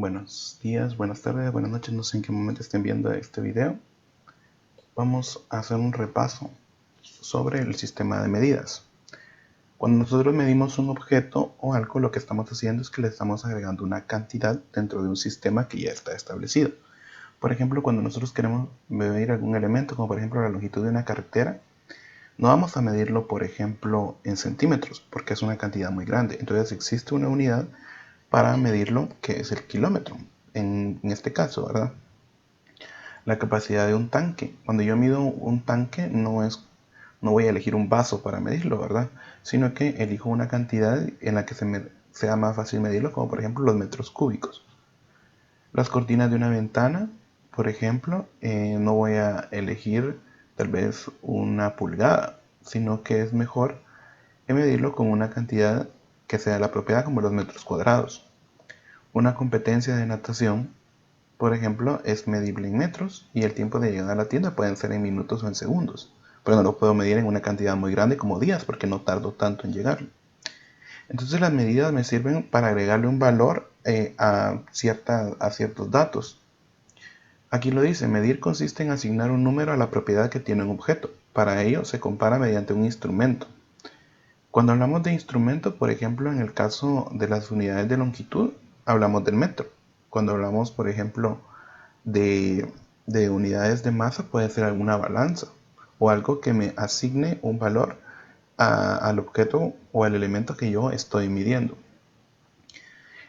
Buenos días, buenas tardes, buenas noches, no sé en qué momento estén viendo este video. Vamos a hacer un repaso sobre el sistema de medidas. Cuando nosotros medimos un objeto o algo, lo que estamos haciendo es que le estamos agregando una cantidad dentro de un sistema que ya está establecido. Por ejemplo, cuando nosotros queremos medir algún elemento, como por ejemplo la longitud de una carretera, no vamos a medirlo, por ejemplo, en centímetros, porque es una cantidad muy grande. Entonces existe una unidad para medirlo, que es el kilómetro, en este caso, ¿verdad? La capacidad de un tanque. Cuando yo mido un tanque, no voy a elegir un vaso para medirlo, ¿verdad? Sino que elijo una cantidad en la que sea más fácil medirlo, como por ejemplo los metros cúbicos. Las cortinas de una ventana, por ejemplo, no voy a elegir tal vez una pulgada, sino que es mejor medirlo con una cantidad que sea la propiedad, como los metros cuadrados. Una competencia de natación, por ejemplo, es medible en metros y el tiempo de llegada a la tienda pueden ser en minutos o en segundos, pero no lo puedo medir en una cantidad muy grande como días porque no tardo tanto en llegar. Entonces las medidas me sirven para agregarle un valor a ciertos datos. Aquí lo dice, medir consiste en asignar un número a la propiedad que tiene un objeto. Para ello se compara mediante un instrumento. Cuando hablamos de instrumento, por ejemplo, en el caso de las unidades de longitud, hablamos del metro. Cuando hablamos, por ejemplo, de, de unidades de masa, puede ser alguna balanza o algo que me asigne un valor al objeto o al elemento que yo estoy midiendo.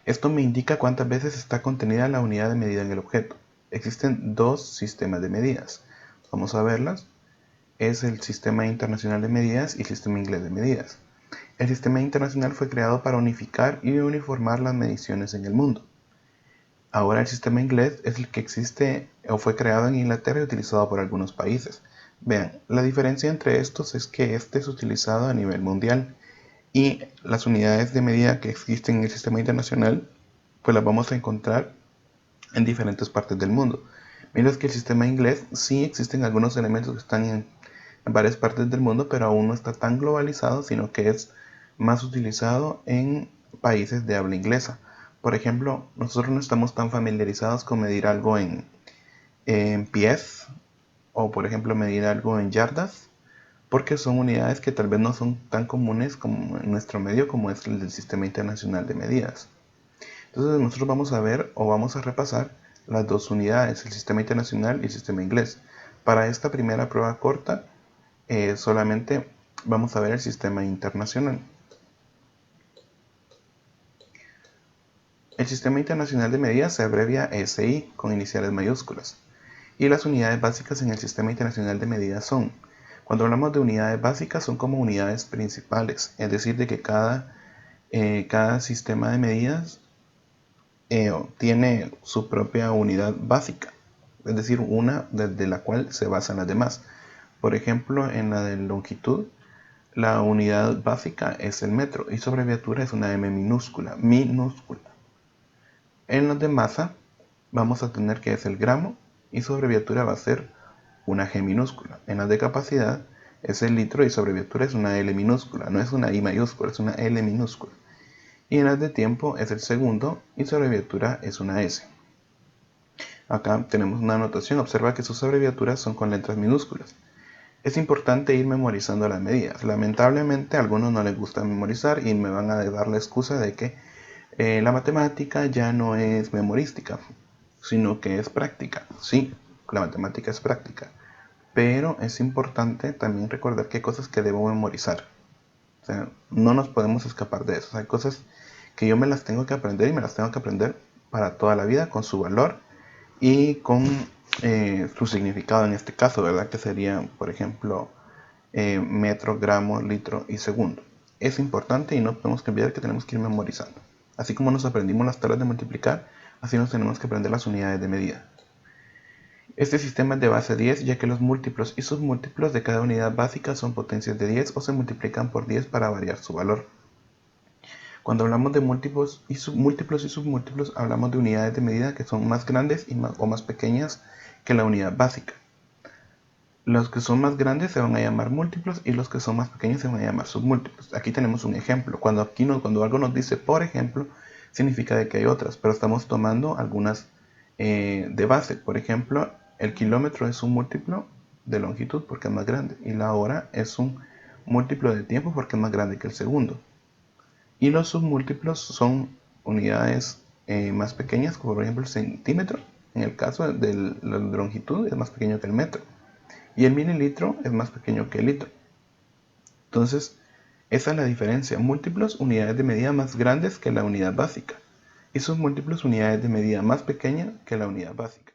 Esto me indica cuántas veces está contenida la unidad de medida en el objeto. Existen dos sistemas de medidas. Vamos a verlas. Es el Sistema Internacional de Medidas y el Sistema Inglés de Medidas. El Sistema Internacional fue creado para unificar y uniformar las mediciones en el mundo. Ahora el sistema inglés es el que existe o fue creado en Inglaterra y utilizado por algunos países. Vean, la diferencia entre estos es que este es utilizado a nivel mundial y las unidades de medida que existen en el sistema internacional pues las vamos a encontrar en diferentes partes del mundo. Mientras que el sistema inglés sí existen algunos elementos que están en varias partes del mundo, pero aún no está tan globalizado, sino que es más utilizado en países de habla inglesa. Por ejemplo, nosotros no estamos tan familiarizados con medir algo en pies o, por ejemplo, medir algo en yardas, porque son unidades que tal vez no son tan comunes como en nuestro medio como es el del Sistema Internacional de Medidas. Entonces nosotros vamos a ver o vamos a repasar las dos unidades, el Sistema Internacional y el Sistema Inglés. Para esta primera prueba corta, solamente vamos a ver el Sistema Internacional. El Sistema Internacional de Medidas se abrevia SI con iniciales mayúsculas. Y las unidades básicas en el Sistema Internacional de Medidas son, cuando hablamos de unidades básicas, son como unidades principales, es decir, de que cada sistema de medidas tiene su propia unidad básica, es decir, una desde la cual se basan las demás. Por ejemplo, en la de longitud, la unidad básica es el metro y su abreviatura es una M minúscula, minúscula. En los de masa vamos a tener que es el gramo y su abreviatura va a ser una G minúscula. En las de capacidad es el litro y su abreviatura es una L minúscula, no es una I mayúscula, es una L minúscula. Y en las de tiempo es el segundo y su abreviatura es una S. Acá tenemos una anotación, observa que sus abreviaturas son con letras minúsculas. Es importante ir memorizando las medidas. Lamentablemente a algunos no les gusta memorizar y me van a dar la excusa de que la matemática ya no es memorística, sino que es práctica. Sí, la matemática es práctica, pero es importante también recordar que hay cosas que debo memorizar. O sea, no nos podemos escapar de eso. O sea, hay cosas que yo me las tengo que aprender y me las tengo que aprender para toda la vida con su valor y con su significado en este caso, ¿verdad? Que sería, por ejemplo, metro, gramo, litro y segundo. Es importante y no podemos cambiar que tenemos que ir memorizando. Así como nos aprendimos las tablas de multiplicar, así nos tenemos que aprender las unidades de medida. Este sistema es de base 10 ya que los múltiplos y submúltiplos de cada unidad básica son potencias de 10 o se multiplican por 10 para variar su valor. Cuando hablamos de múltiplos y submúltiplos, hablamos de unidades de medida que son más grandes o más pequeñas que la unidad básica. Los que son más grandes se van a llamar múltiplos y los que son más pequeños se van a llamar submúltiplos. Aquí tenemos un ejemplo. Cuando algo nos dice por ejemplo, significa de que hay otras, pero estamos tomando algunas de base. Por ejemplo, el kilómetro es un múltiplo de longitud porque es más grande, y la hora es un múltiplo de tiempo porque es más grande que el segundo. Y los submúltiplos son unidades más pequeñas, como por ejemplo el centímetro. En el caso de la longitud es más pequeño que el metro. Y el mililitro es más pequeño que el litro. Entonces, esa es la diferencia. Múltiplos, unidades de medida más grandes que la unidad básica. Y submúltiplos, unidades de medida más pequeña que la unidad básica.